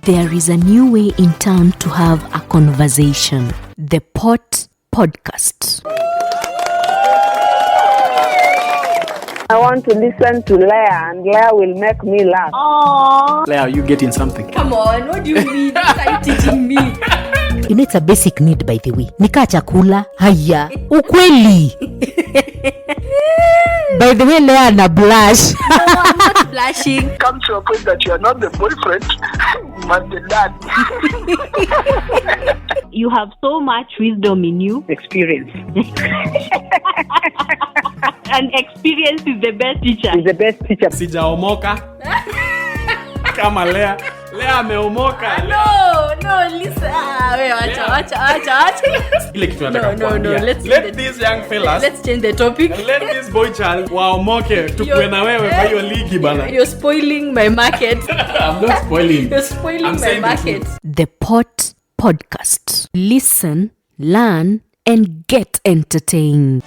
There is a new way in town to have a conversation. The Pot Podcast. I want to listen to Leah, and Leah will make me laugh. Aww. Leah, are you getting something? Come on, what do you mean? Are you teaching me? You know, it's a basic need, by the way. Nika chakula, haya, ukweli. By the way, Leah na blush. No, I'm not blushing. Come to a point that you are not the boyfriend, but the dad. You have so much wisdom in you. Experience. And experience is the best teacher. Is the best teacher. Sijaomoka. Kama Leah ameomoka. No, listen. Wacha. Ile kitu nataka No, kuambia. Let these young fellas. Let's change the topic. Let this boy child waomoke tukue na wewe kwa hiyo ligi bana. You're spoiling my market. I'm not spoiling. You're spoiling my market. The Pot Podcast. Listen, learn, and get entertained.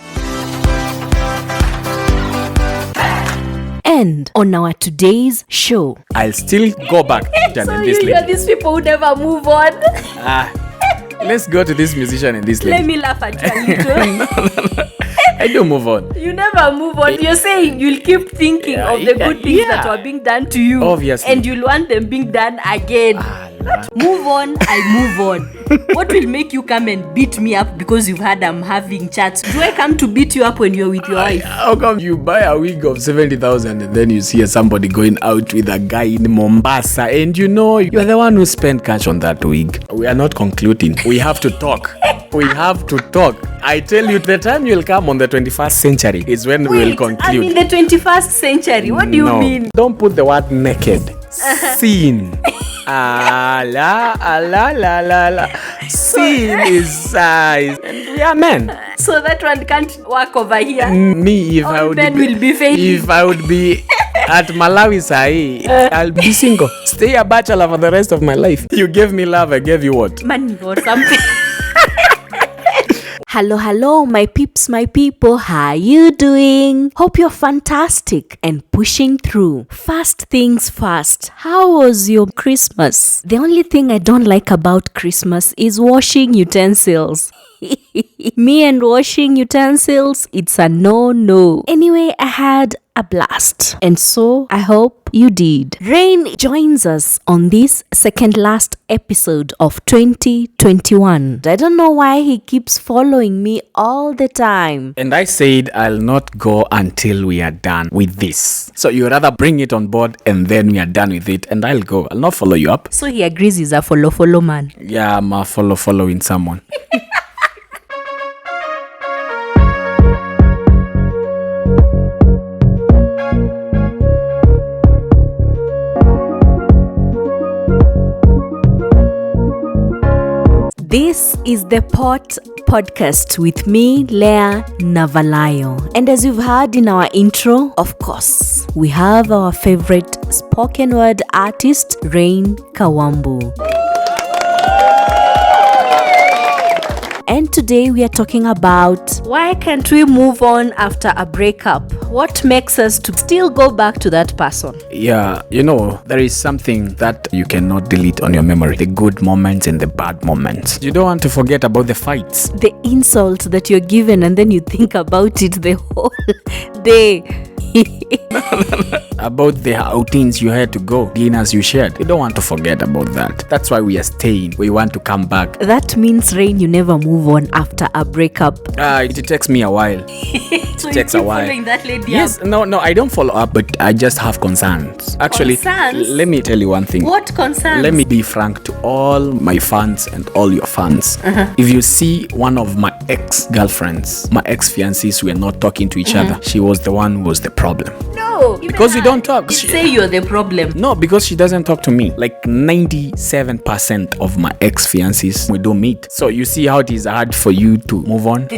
And on our today's show, I'll still go back to So this you're lady. these people who never move on. Let's go to this musician and this lady. Let me laugh at you a little. I do move on. You never move on. You're saying you'll keep thinking of the good things that were being done to you. Obviously. And you'll want them being done again. Move on, I move on. What will make you come and beat me up because you've heard I'm having chats? Do I come to beat you up when you're with your wife? How come you buy a wig of 70,000 and then you see somebody going out with a guy in Mombasa and you know you're the one who spent cash on that wig? We are not concluding. We have to talk. I tell you, the time you'll come on the 21st century is when we will conclude. I'm in the 21st century. What do you mean? Don't put the word naked. Seen. La. Seen is size. And we are men. So that one can't work over here. Me, if All I would men will be failing. If I would be at Malawi Sahi, I'll be single. Stay a bachelor for the rest of my life. You gave me love, I gave you what? Money or something. Hello, my peeps, my people. How you doing? Hope you're fantastic and pushing through. First things first. How was your Christmas? The only thing I don't like about Christmas is washing utensils. Me and washing utensils, it's a no. Anyway, I had a blast, and so I hope you did. Rain joins us on this second last episode of 2021. I don't know why he keeps following me all the time. And I said I'll not go until we are done with this. So you rather bring it on board and then we are done with it and I'll go. I'll not follow you up. So he agrees he's a follow man. Yeah, I'm a following someone. This is the Pot Podcast with me, Leah Navalayo. And as you've heard in our intro, of course, we have our favorite spoken word artist, Rain Kawambu. And today we are talking about why can't we move on after a breakup? What makes us to still go back to that person? Yeah, there is something that you cannot delete on your memory. The good moments and the bad moments. You don't want to forget about the fights. The insult that you're given and then you think about it the whole day. About the outings you had to go, dinners you shared. You don't want to forget about that. That's why we are staying. We want to come back. That means, Rain, you never move on after a breakup. It takes me a while. So takes you a keep while. following that lady Yes, up? no, I don't follow up, but I just have concerns. Actually, Concerns? let me tell you one thing. What concerns? Let me be frank to all my fans and all your fans. If you see one of my ex-girlfriends, my ex-fiancés were not talking to each other, she was the one who was the problem. No. Because we don't talk. You say you're the problem. No, because she doesn't talk to me. Like 97% of my ex-fiancés, we don't meet. So you see how it is hard for you to move on?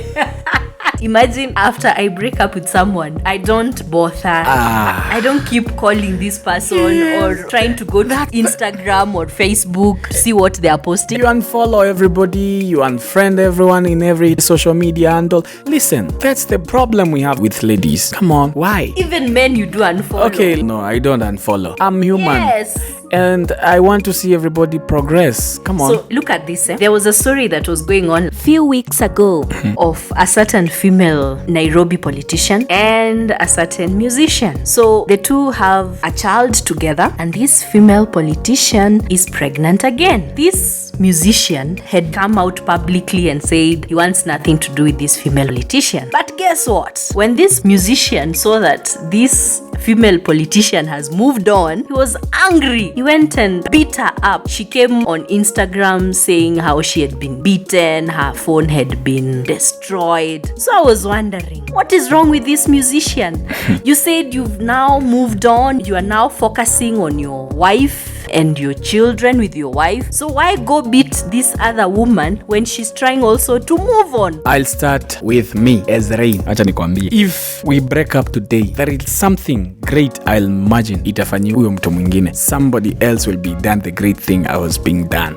Imagine after I break up with someone, I don't bother. I don't keep calling this person or trying to go to Instagram or Facebook to see what they are posting. You unfollow everybody, you unfriend everyone in every social media handle. Listen, that's the problem we have with ladies. Come on, why? Even men you do unfollow. Okay, no, I don't unfollow. I'm human. Yes. and I want to see everybody progress. Come on. So look at this. There was a story that was going on a few weeks ago of a certain female Nairobi politician and a certain musician. So the two have a child together, and this female politician is pregnant again. This musician had come out publicly and said he wants nothing to do with this female politician. But guess what? When this musician saw that this female politician has moved on, he was angry. He went and beat her up. She came on Instagram saying how she had been beaten, her phone had been destroyed. So I was wondering, what is wrong with this musician? You said you've now moved on, you are now focusing on your wife and your children with your wife. So why go beat this other woman when she's trying also to move on? I'll start with me as Rain. Acha nikwambie. If we break up today, there is something great I'll imagine itafanyiwa huyo mtu mwingine. Somebody else will be done the great thing I was being done.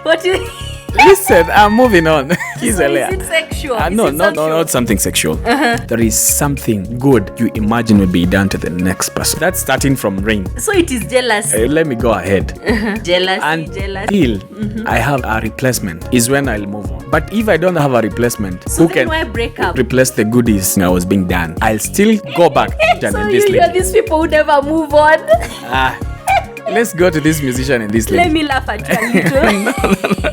What do you... Listen, I'm moving on. So is it sexual? Not something sexual. There is something good you imagine will be done to the next person. That's starting from Rain. So it is jealousy. Let me go ahead. Jealousy. Until I have a replacement is when I'll move on. But if I don't have a replacement, So who then can why break up? replace the goodies I was being done? I'll still go back. So you're these people who never move on. Let's go to this musician and this lady. Let me laugh at you a little.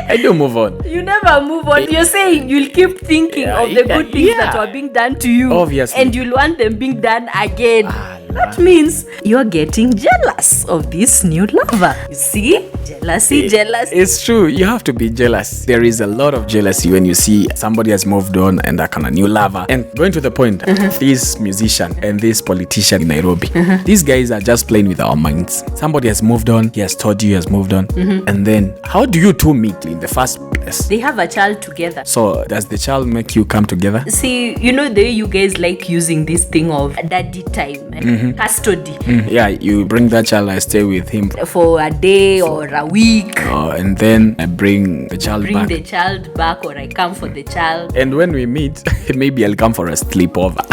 I do move on. You never move on. You're saying you'll keep thinking of the good things that were being done to you. Obviously. And you'll want them being done again. That means you're getting jealous of this new lover. You see? Jealousy. It's true. You have to be jealous. There is a lot of jealousy when you see somebody has moved on and a kind of new lover. And going to the point, this musician and this politician in Nairobi, these guys are just playing with our minds. Somebody has moved on. He has told you he has moved on. And then how do you two meet in the first place? They have a child together. So does the child make you come together? See, you know the way you guys like using this thing of daddy time, custody, Yeah, you bring that child, I stay with him. for a day or a week. And then I bring the child Bring back. the child back, or I come for the child. And when we meet, maybe I'll come for a sleepover.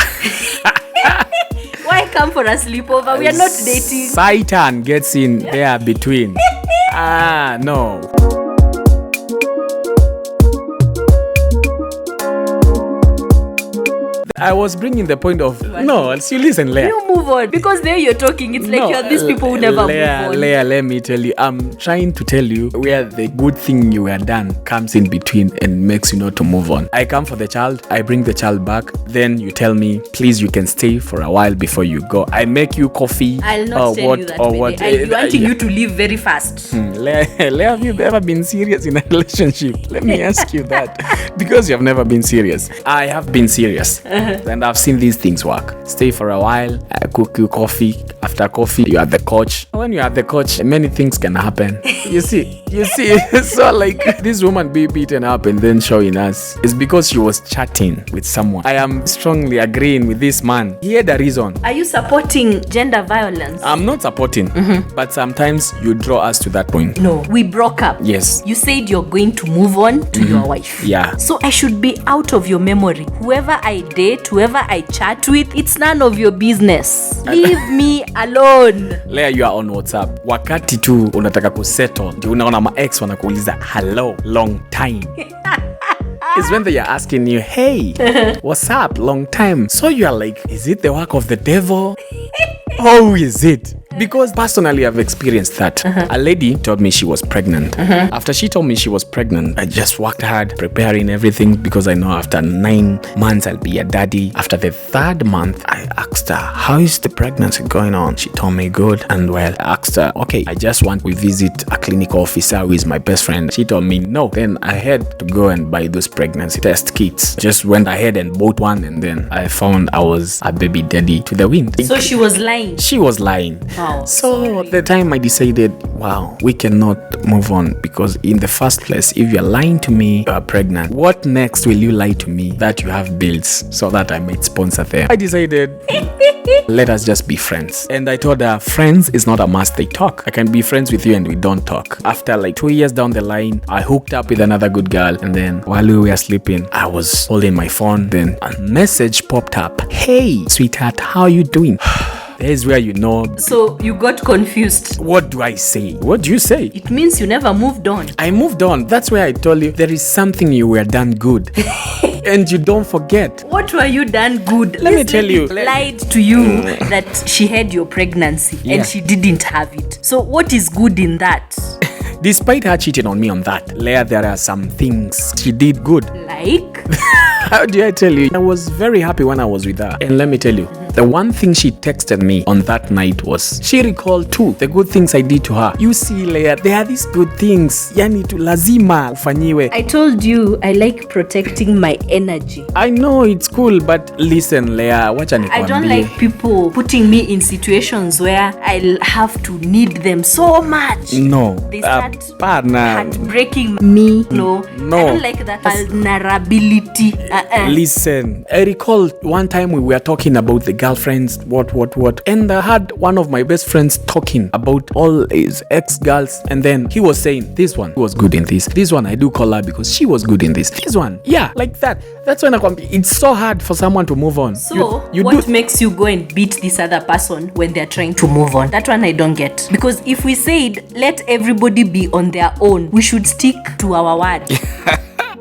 Why come for a sleepover? We are not dating. Satan gets in there between. No. I was bringing the point of no. You listen, Leah. You move on, because there you're talking. It's like you're these people who never Leah, move on. Leah, let me tell you. I'm trying to tell you where the good thing you were done comes in between and makes you not to move on. I come for the child. I bring the child back. Then you tell me, please, you can stay for a while before you go. I make you coffee. I'll not tell you that. I'll be wanting you to leave very fast. Leah, have you ever been serious in a relationship? Let me ask you that. Because you have never been serious. I have been serious. And I've seen these things work. Stay for a while. I cook you coffee. After coffee, you are the coach. When you are the coach, many things can happen. You see. So like this woman be beaten up and then showing us. It's because she was chatting with someone. I am strongly agreeing with this man. He had a reason. Are you supporting gender violence? I'm not supporting. But sometimes you draw us to that point. No, we broke up. Yes. You said you're going to move on to your wife. Yeah. So I should be out of your memory. Whoever I date, whoever I chat with, it's none of your business. Leave me alone. Leah, you are on WhatsApp. Wakati tu unataka kusettle, ndio unaona ma ex wanakuuliza hello, long time. It's when they are asking you, hey, what's up, long time. So you are like, is it the work of the devil? How is it? Because personally, I've experienced that. A lady told me she was pregnant. After she told me she was pregnant, I just worked hard, preparing everything because I know after 9 months, I'll be a daddy. After the 3rd month, I asked her, how is the pregnancy going on? She told me good and well. I asked her, okay, I just want to visit a clinical officer who is my best friend. She told me no. Then I had to go and buy those pregnancy test kits. Just went ahead and bought one, and then I found I was a baby daddy to the wind. So she was lying. She was lying. Wow. So the time I decided, wow, we cannot move on, because in the first place, if you're lying to me, you are pregnant. What next will you lie to me that you have bills so that I might sponsor them? I decided, let us just be friends. And I told her, friends is not a must, they talk. I can be friends with you and we don't talk. After like 2 years down the line, I hooked up with another good girl, and then while we were sleeping, I was holding my phone. Then a message popped up. Hey, sweetheart, how are you doing? There's where you know. So you got confused. What do I say? What do you say? It means you never moved on. I moved on. That's why I told you there is something you were done good. And you don't forget. What were you done good? Let me This tell you. lady lied to you that she had your pregnancy Yeah. and she didn't have it. So what is good in that? Despite her cheating on me on that, Leah, there are some things she did good. Like? How do I tell you? I was very happy when I was with her. And let me tell you, the one thing she texted me on that night was, she recalled too the good things I did to her. You see, Leah, there are these good things. Yani tu lazima ufanyiwe. I told you I like protecting my energy. I know it's cool, but listen, Leah, wacha nikwambie. I don't like people putting me in situations where I'll have to need them so much. No. They start Partner. heartbreaking me. No. No. I don't like that vulnerability. Listen, I recall one time we were talking about the girlfriends, what. And I had one of my best friends talking about all his ex-girls. And then he was saying, this one was good in this. This one I do call her because she was good in this. This one, yeah, like that. That's when it's so hard for someone to move on. So, what makes you go and beat this other person when they're trying to move on? That one I don't get. Because if we said, let everybody be on their own, we should stick to our word.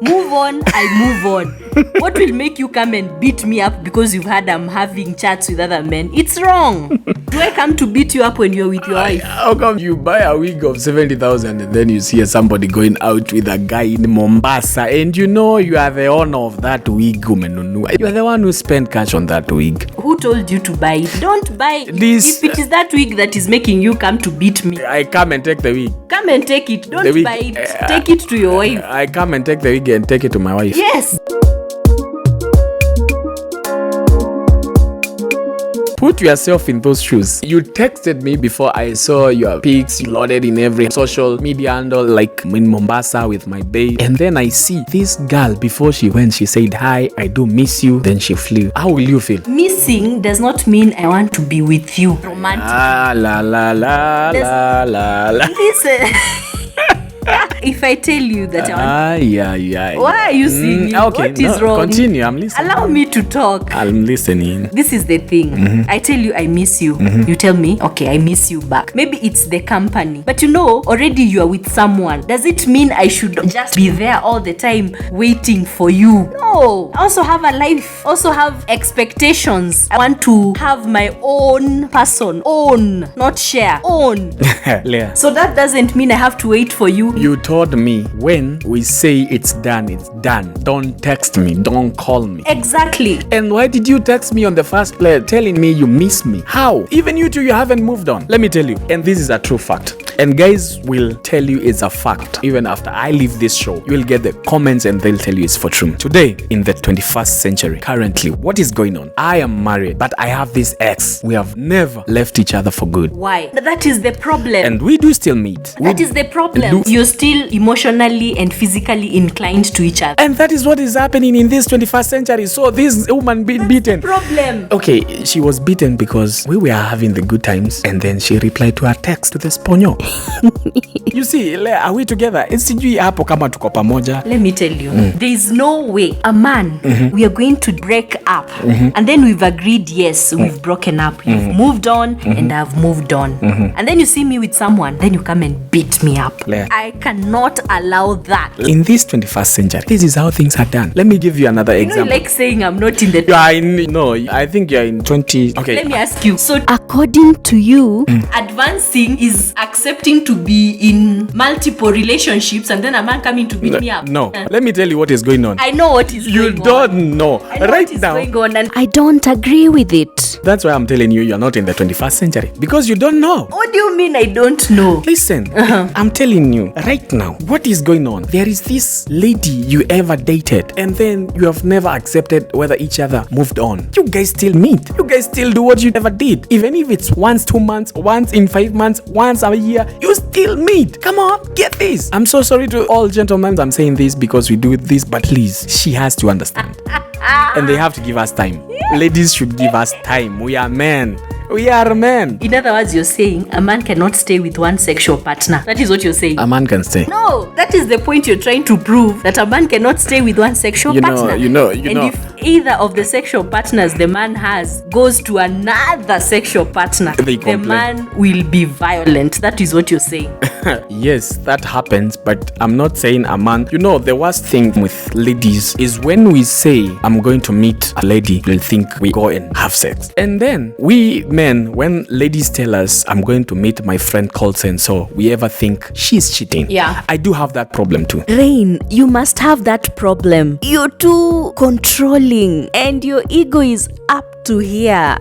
Move on, I move on. What will make you come and beat me up because you've heard I'm having chats with other men? It's wrong. Do I come to beat you up when you're with your wife? How come you buy a wig of 70,000 and then you see somebody going out with a guy in Mombasa and you know you are the owner of that wig, umenunua. You are the one who spent cash on that wig. Who told you to buy it? Don't buy it. This- If it is that wig that is making you come to beat me, I come and take the wig. come and take it. Don't The wig- buy it. Take it to your wife. I come and take the wig and take it to my wife. Yes. Put yourself in those shoes. You texted me before I saw your pics loaded in every social media handle, like in Mombasa with my babe. And then I see this girl before she went, she said, "Hi, I do miss you." Then she flew. How will you feel? Missing does not mean I want to be with you. Romantic. Ah, la la la la la la. Listen. If I tell you that I want, Yeah. why are you singing? Okay, What is no, wrong? continue. I'm listening. Allow me to talk. I'm listening. This is the thing. I tell you I miss you. You tell me, okay, I miss you back. Maybe it's the company. But you know, already you are with someone. Does it mean I should just be there all the time waiting for you? No. I also have a life. Also have expectations. I want to have my own person. Own. Not share. Own. Leah, So that doesn't mean I have to wait for you. you told me when we say it's done, it's done. Don't text me. Don't call me. Exactly. And why did you text me on the first place telling me you miss me? How? Even you two, you haven't moved on. Let me tell you, and this is a true fact. And guys will tell you it's a fact. Even after I leave this show, you will get the comments and they'll tell you it's for true. Today, in the 21st century, currently, what is going on? I am married, but I have this ex. We have never left each other for good. Why? That is the problem. And we do still meet. That is the problem. You're still emotionally and physically inclined to each other. And that is what is happening in this 21st century. So this woman being beaten. Problem. Okay, she was beaten because we were having the good times and then she replied to her text to the sponyo. You see, are we together? Sijui hapo kama tuko pamoja. Let me tell you, there is no way a man, we are going to break up and then we've agreed, yes, we've broken up, you've moved on and I've moved on. And then you see me with someone, then you come and beat me up. Leah. I cannot allow that. In this 21st century, this is how things are done. Let me give you another You know, you example. like saying I'm not in the... You are in, no, I think you're in 20. Okay. Let me ask you, so According to you, advancing is accepting to be in multiple relationships and then a man coming to beat me up? No, let me tell you what is going on. I know what is You going on. don't know. I know Right what is now, going on, and I don't agree with it. that's why I'm telling you, you're not in the 21st century. Because you don't know. what do you mean I don't know? Listen, I'm telling you, right now, what is going on? There is this lady you ever dated, and then you have never accepted whether each other moved on. You guys still meet. You guys still do what you ever did. Even if it's once 2 months, once in 5 months, once a year, you still meet. Come on, get this. I'm so sorry to all gentlemen I'm saying this because we do this, but please, she has to understand. And they have to give us time. Ladies should give us time. We are men. We are men. In other words, you're saying a man cannot stay with one sexual partner. That is what you're saying. A man can stay. No, that is the point you're trying to prove, that a man cannot stay with one sexual partner. You know. If either of the sexual partners the man has goes to another sexual partner, They the complain. man will be violent. That is what you're saying. Yes, that happens, but I'm not saying a man. The worst thing with ladies is when we say, I'm going to meet a lady, they'll think we go and have sex. And then we men, when ladies tell us, I'm going to meet my friend called so, we ever think she's cheating. Yeah. I do have that problem too. Rain, you must have that problem. You're too controlling and your ego is up to here.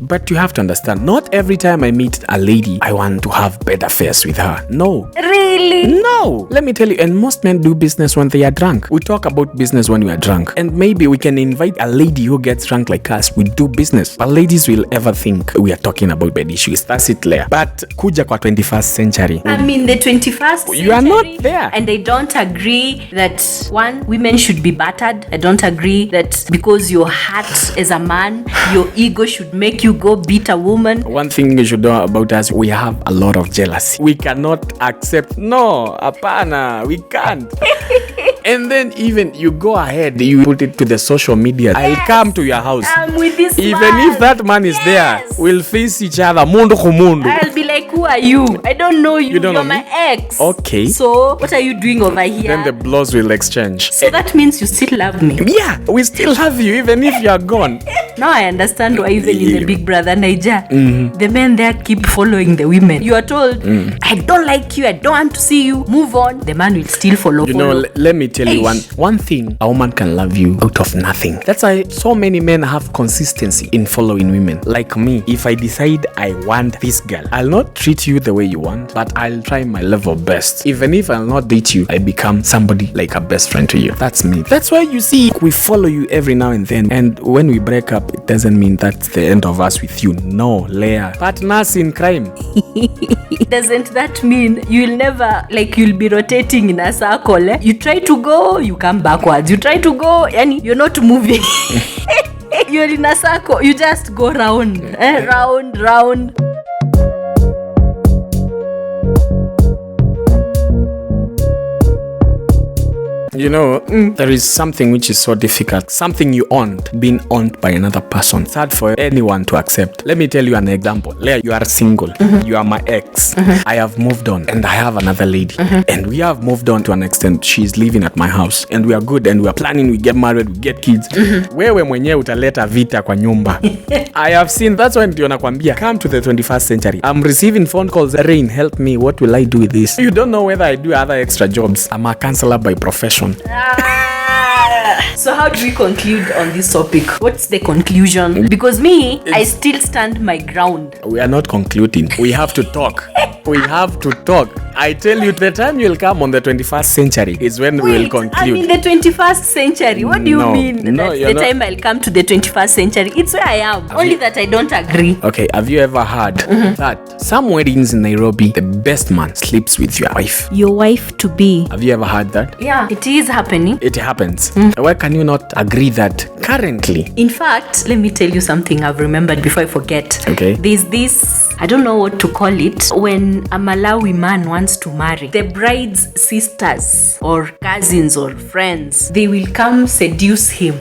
But you have to understand, not every time I meet a lady, I want to have better affairs with her. No. Really? No. Let me tell you, and most men do business when they are drunk. We talk about business when we are drunk. And maybe we can invite a lady who gets drunk like us. We do business. But ladies will ever think we are talking about bad issues. That's it, Leah. But kuja kwa 21st century. I'm in the 21st century. You are not there. And I don't agree that, one, women should be battered. I don't agree that because you're hurt as a man, your ego should make you go beat a woman. One thing you should know about us, we have a lot of jealousy. We cannot accept. No, apana, we can't. And then even you go ahead, you put it to the social media. I'll come to your house. I'm with this Even man. if that man is there, we'll face each other. Mundo ku mundo. I'll be like, who are you? I don't know you. You don't You're know my me? ex. Okay. So what are you doing over here? Then the blows will exchange. So that means you still love me. Yeah, we still have you even if you are gone. Now I understand why even in the Big Brother Niger, the men there keep following the women. You are told, I don't like you, I don't want to see you, move on. The man will still follow. Let me tell you Eish. one thing. A woman can love you out of nothing. That's why so many men have consistency in following women. Like me, if I decide I want this girl, I'll not treat you the way you want, but I'll try my level best. Even if I'll not date you, I become somebody like a best friend to you. That's me. That's why you see we follow you every now and then. And when we break up, it doesn't mean that's the end of us with you. No, Leah. Partners in crime. Doesn't that mean you'll never, you'll be rotating in a circle? You try to go, you come backwards. You try to go, and you're not moving. You're in a circle. You just go round, round. There is something which is so difficult. Something you owned, being owned by another person. It's hard for anyone to accept. Let me tell you an example. Leah, you are single. You are my ex. I have moved on and I have another lady. And we have moved on to an extent. She's living at my house. And we are good and we are planning, we get married, we get kids. Wewe mwenyewe utaleta vita kwa nyumba. I have seen, that's why ndio nakwambia, come to the 21st century. I'm receiving phone calls, Rain, help me, what will I do with this? You don't know whether I do other extra jobs. I'm a counselor by profession. So how do we conclude on this topic? What's the conclusion? Because I still stand my ground. We are not concluding. We have to talk. We have to talk. I tell you, the time you'll come on the 21st century is when we will conclude. I'm in the 21st century. What do you mean? No, That's you're the not. time I'll come to the 21st century. It's where I am. Only that I don't agree. Okay, have you ever heard that some weddings in Nairobi, the best man sleeps with your wife? Your wife to be. Have you ever heard that? Yeah, it is happening. It happens. Why can you not agree that currently? In fact, let me tell you something I've remembered before I forget. Okay. There's this, I don't know what to call it, when a Malawi man wants to marry, the bride's sisters or cousins or friends, they will come seduce him.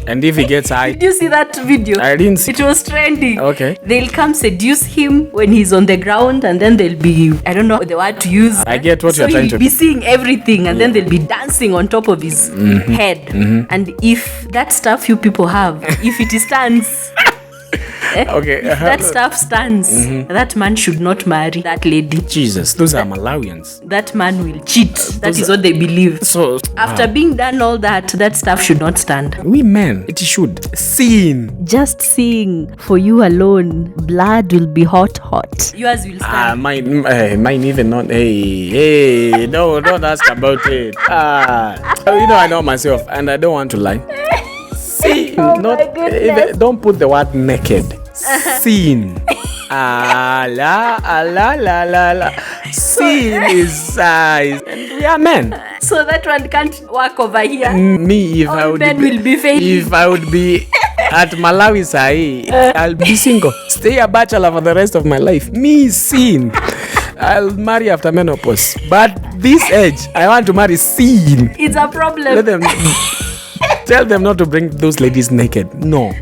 And if he gets high, Did you see that video? I didn't see. It was trending. Okay. They'll come seduce him when he's on the ground, and then they'll be, I don't know the word to use. I get what so you're trying he'll to be seeing everything, and then they'll be dancing on top of his head. And if that stuff you people have, if it stands, Okay. if that stuff stands, that man should not marry that lady. Jesus, those are Malawians. That man will cheat. That is what they believe. So, After being done all that, that stuff should not stand. we men, it should. Sin. Just seeing for you alone, blood will be hot. Yours will stand. Mine even not. Hey, no, don't ask about it. I know myself, and I don't want to lie. Sin, Oh my goodness. don't put the word naked. Sin. La. Sin is size. And we are men. So that one can't work over here. Me, if I All would men will be failing. if I would be at Malawi Sai, I'll be single. Stay a bachelor for the rest of my life. Me, Sin. I'll marry after menopause. But this age, I want to marry Sin. It's a problem. Let them tell them not to bring those ladies naked. No.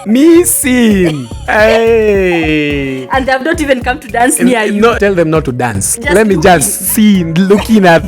Me, Sin. Hey. And they have not even come to dance near you. No, tell them not to dance. Just Let me looking. just see, looking at.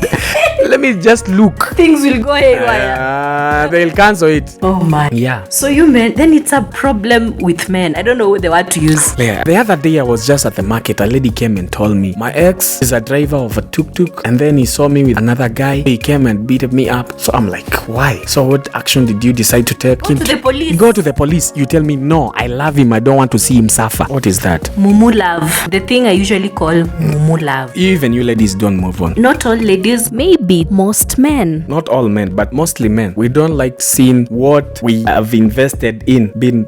Let me just look. Things will go haywire. They'll cancel it. Oh my. Yeah. So you men, then it's a problem with men. I don't know the word to use. Yeah. The other day I was just at the market. A lady came and told me my ex is a driver of a tuk-tuk, and then he saw me with another guy. He came and beat me up. So I'm like, why? So what action did you decide to take him? To the police. Go to the police. You tell me no. I love him. I don't want to see him suffer. What is that? Mumu love. The thing I usually call mumu love. Even you ladies don't move on. Not all ladies. Maybe most men. Not all men, but mostly men. We don't like seeing what we have invested in being.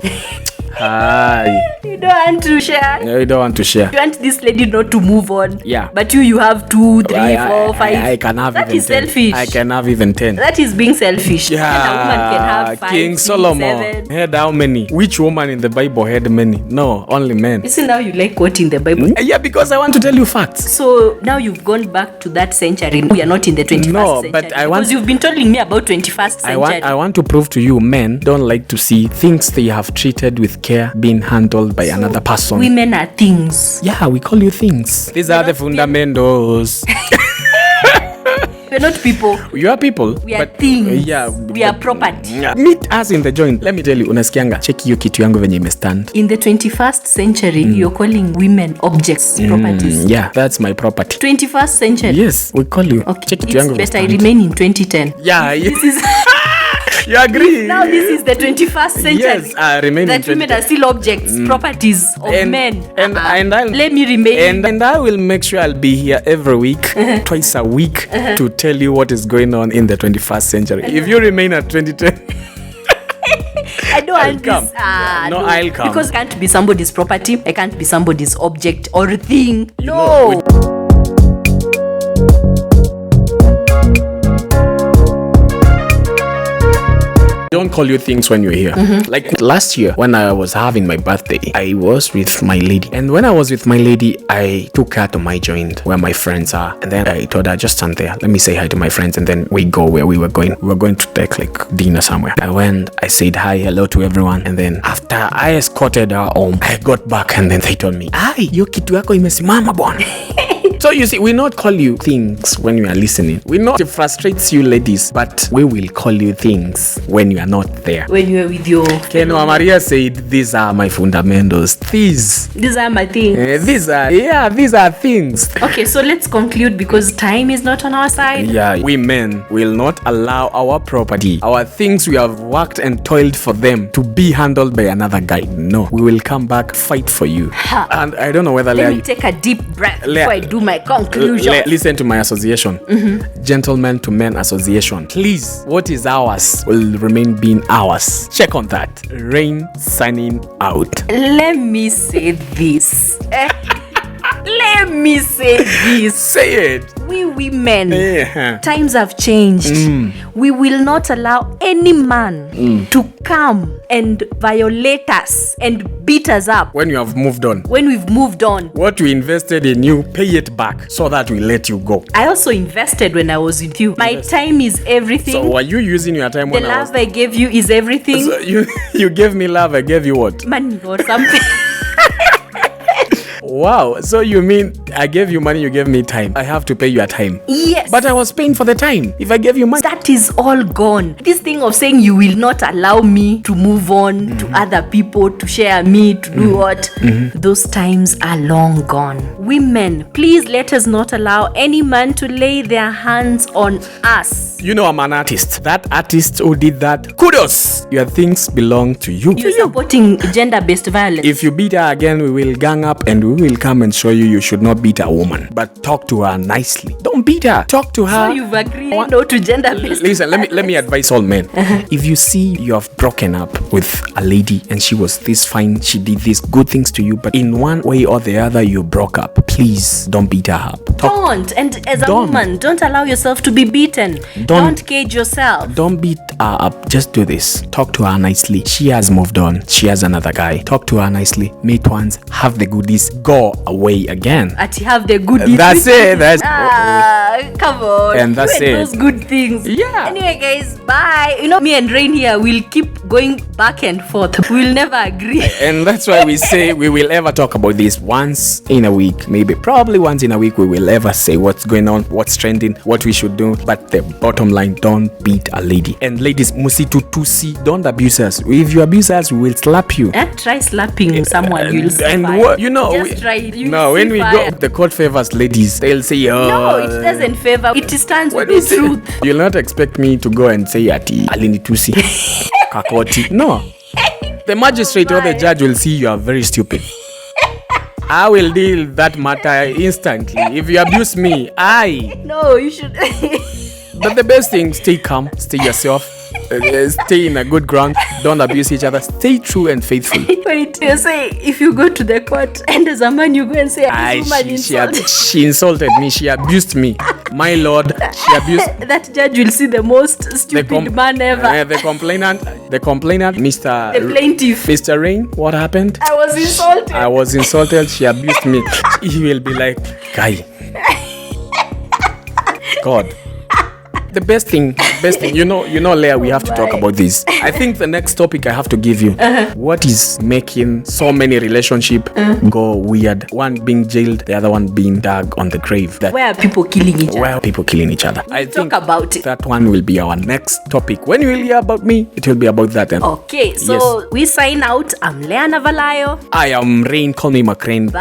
Hi. You don't want to share. No, you don't want to share. You want this lady not to move on. Yeah. But you have 2, 3, 4, 5. I can have That even is 10. selfish. I can have even 10. That is being selfish. And a woman can have 5, King 6, Solomon 7. had how many? Which woman in the Bible had many? No, only men. You see now you like quoting the Bible. Yeah, because I want to tell you facts. So now you've gone back to that century. We are not in the 21st No, century. but I want- Because you've been telling me about 21st century. I want to prove to you, men don't like to see things they have treated with care being handled by another person. Women are things. Yeah, we call you things. These are the fundamentals. We're not people. You are people. We are but, things. Yeah. We are property. Meet us in the joint. Let me tell you, unasikianga. Check hiyo kitu yangu venye imestand. In the 21st century, you're calling women objects, properties. Yeah, that's my property. 21st century. Yes, we call you. Okay, Check kitu it's yangu better I imestand. remain in 2010. Yeah, This is you agree? now this is the 21st century. Yes, I remain that in women are still objects, properties of men. And I'll, Let me remain. and I will make sure I'll be here every week, twice a week, to tell you what is going on in the 21st century. If you remain at 2010, I don't want come. this. No, I'll come. Because I can't be somebody's property. I can't be somebody's object or thing. No. don't call you things when you're here. Like last year when I was having my birthday, I was with my lady. And when I was with my lady, I took her to my joint where my friends are. And then I told her, just stand there. Let me say hi to my friends. And then we go where we were going. We were going to take like dinner somewhere. I went, I said hi, hello to everyone. And then after I escorted her home, I got back and then they told me, "Ai, yo kitu yako imesimama bwana." So you see, we not call you things when you are listening. We know it frustrates you ladies, but we will call you things when you are not there. When you are with your Ken Maria said, these are my fundamentals. these are my things. These are things. Okay, so let's conclude because time is not on our side. Yeah, we men will not allow our property, our things we have worked and toiled for them to be handled by another guy. No, we will come back, fight for you. And I don't know whether Let me take a deep breath Lea- before I do my conclusion. Listen to my association, Gentlemen to Men Association. Please, what is ours will remain being ours. Check on that. Rain signing out. Let me say this. Let me say this. Say it. We women, Yeah. times have changed. We will not allow any man to come and violate us and beat us up When you have moved on, when we've moved on. what we invested in you, pay it back so that we let you go. I also invested when I was with you. My time is everything. So were you using your time the when I was... love I gave you is everything. So you gave me love, I gave you what? Money or something. Wow. So you mean I gave you money, you gave me time. I have to pay your time. Yes. But I was paying for the time. If I gave you money... that is all gone. This thing of saying you will not allow me to move on to other people, to share me, to do what, those times are long gone. Women, please let us not allow any man to lay their hands on us. You know I'm an artist. That artist who did that, kudos. Your things belong to you. You're supporting gender-based violence. If you beat her again, we will gang up and we we will come and show you should not beat a woman, but talk to her nicely. Don't beat her. Talk to her. So you've agreed no to gender-based. Listen, let me advise all men. If you see you have broken up with a lady and she was this fine, she did these good things to you, but in one way or the other you broke up, please don't beat her up. Don't. And as a woman, don't allow yourself to be beaten. Don't cage yourself. Don't beat her up. Just do this. Talk to her nicely. She has moved on. She has another guy. Talk to her nicely. Meet once. Have the goodies. Go away again. Have the goodies. That's it. That's come on. And that's it. Those good things. Yeah. Anyway, guys, bye. You know, me and Rain here will keep going back and forth. We'll never agree. And that's why we say we will ever talk about this once in a week. Maybe probably once in a week we will ever say what's going on, what's trending, what we should do. But the bottom line, don't beat a lady. And ladies, musitu tusi, don't abuse us. If you abuse us, we will slap you. Try slapping someone. You'll see and fire. what you know? Just try. When we go, the court favors ladies. They'll say, "Oh, no, it doesn't favor. It stands with do you the say? truth." You'll not expect me to go and say ati alini tusi kakoti. No, the magistrate or the judge will see you are very stupid. I will deal that matter instantly. If you abuse me, No, you should. But the best thing, stay calm, stay yourself, stay in a good ground, don't abuse each other, stay true and faithful. Wait, you say if you go to the court and as a man you go and say this woman insulted. She insulted me, she abused me. My lord, she abused. That judge will see the most stupid man ever. The complainant, Mr. The plaintiff. Mr. Rain, what happened? I was insulted. She abused me. He will be like, guy. God. The best thing, you know, Leah, we have to talk about this. I think the next topic I have to give you, what is making so many relationships go weird? One being jailed, the other one being dug on the grave. Where are people killing each other? I think talk about it. That one will be our next topic. When you will hear about me, it will be about that. Okay, so we sign out. I'm Leah Navalayo. I am Rain. Call me McRain. Bye.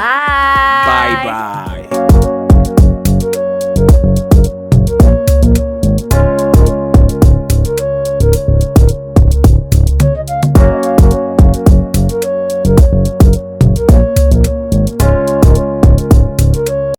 Bye.